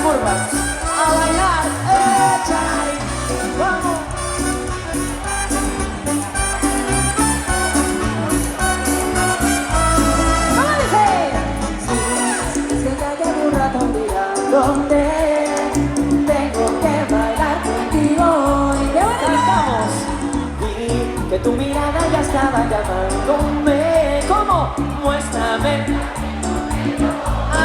curvas, a bailar, échala ahí, vamos. ¿Cómo dice? Sí, es que ya llevo un rato mirándote, tengo que bailar contigo. ¿Y qué bueno cantamos? Vi que tu mirada ya estaba llamándome. ¿Cómo? Muéstrame.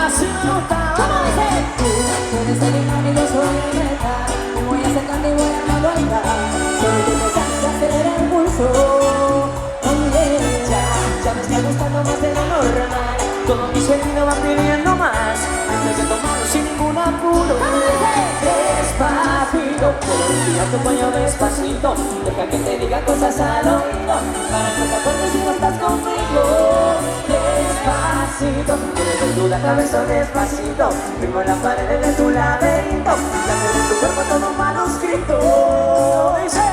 Así me gusta. ¿Cómo dice? Tú eres el imán y yo soy el metal. Me voy acercando y voy a bailar. Solo tú me cantas acelerar el pulso. Oh yeah. Ya me está gustando más de lo normal. Todo mi sentido va pidiendo más. Antes de tomarlo sin ningún apuro. ¿Cómo dice? Despacito, quiero respirar tu cuello despacito. Deja que te diga cosas al oído, para que te acuerdes si no estás conmigo. Despacito, quiero desnudar la beso despacito. Firmo en las paredes de tu laberinto, ya que de tu cuerpo todo un manuscrito. Dice,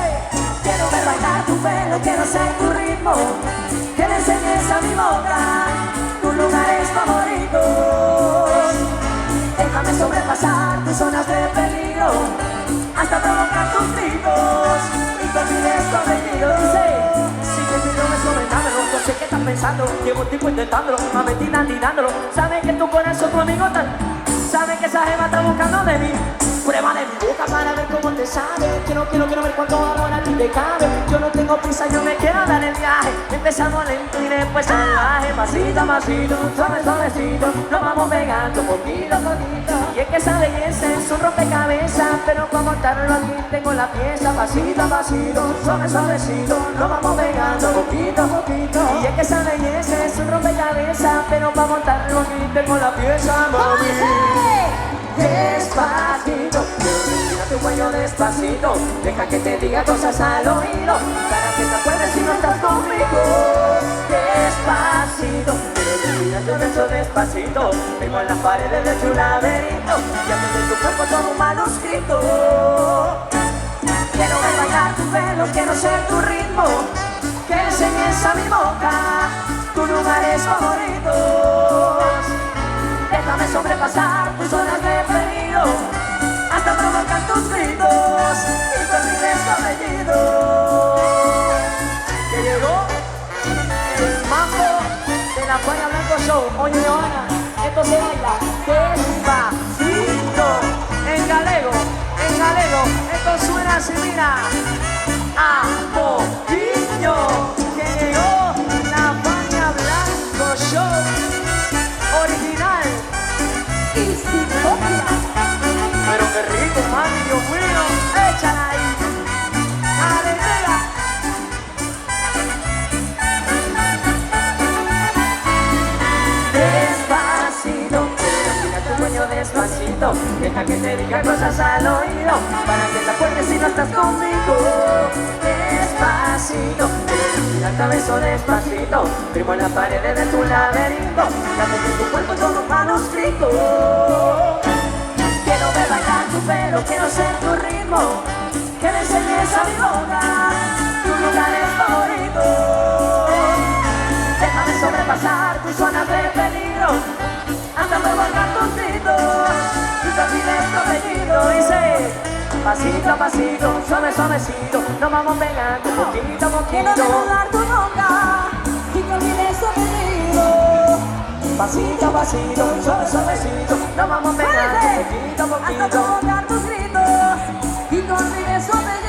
quiero ver bailar tu pelo, quiero ser tu ritmo, que le enseñes a mi boca tus lugares favoritos. Déjame sobrepasar tus zonas de peligro, hasta provocar tus gritos y te olvides tu apellido. Dice, si te pido me sobrenámelo, no sé qué estás pensando, llevo tiempo intentándolo, a mentira tirándolo. Sabes que tu corazón tu amigo tal, sabes que esa jeva está buscando de mí. Prueba de mi boca para ver cómo te sabe. Quiero ver cuánto valor a ti te cabe. Yo no tengo prisa, yo me quiero dar el viaje. Empezamos lento y después salvaje. Pasito a pasito, suave suavecito, nos vamos pegando poquito a poquito. Y es que esa belleza es un rompecabezas, pero para montarlo aquí tengo la pieza. Pasito a pasito, suave suavecito, nos vamos pegando poquito a poquito. Y es que esa belleza es un rompecabezas, pero para montarlo aquí tengo la pieza, mami. Despacito, quiero respirar tu cuello despacito. Deja que te diga cosas al oído, para que te acuerdes si no estás conmigo. Despacito, quiero respirar tu beso despacito. Firmo en las paredes de tu laberinto, ya que de tu cuerpo todo un manuscrito. Quiero ver bailar tu pelo, quiero ser tu ritmo, que enseñes a mi boca tus lugares favoritos. Déjame sobrepasar tus zonas de peligro, hasta provocar tus gritos y te olvides tu apellido. Que llegó el mambo de la Falla Blanco Show. Oye, Joana, esto se baila despacito. En galego, esto suena así, mira. A poquillo. Que llegó la Falla Blanco Show original y sin copia. Pero qué rico, mami, Dios mío. Échala ahí. Alegría. Despacito, respira tu cuello despacito. Deja que te diga cosas al oído, para que te acuerdes si no estás conmigo. Despacito, respira tu beso despacito. Firmo en las paredes de tu laberinto, ya que tu cuerpo todo un manuscrito. Quiero ver bailar tu pelo, quiero ser tu ritmo, que le enseñes a mi boca tus lugares favoritos. Déjame sobrepasar tus zonas de peligro, hasta provocar tus gritos y te olvides tu apellido. Dice, pasito a pasito, suave suavecito, nos vamos pegando poquito a poquito. Quiero desnudar tu boca y te olvides tu apellido. Pasito a pasito, suave suavecito, nos vamos pegando poquito a poquito, hasta provocar tus gritos y te olvides tu apellido.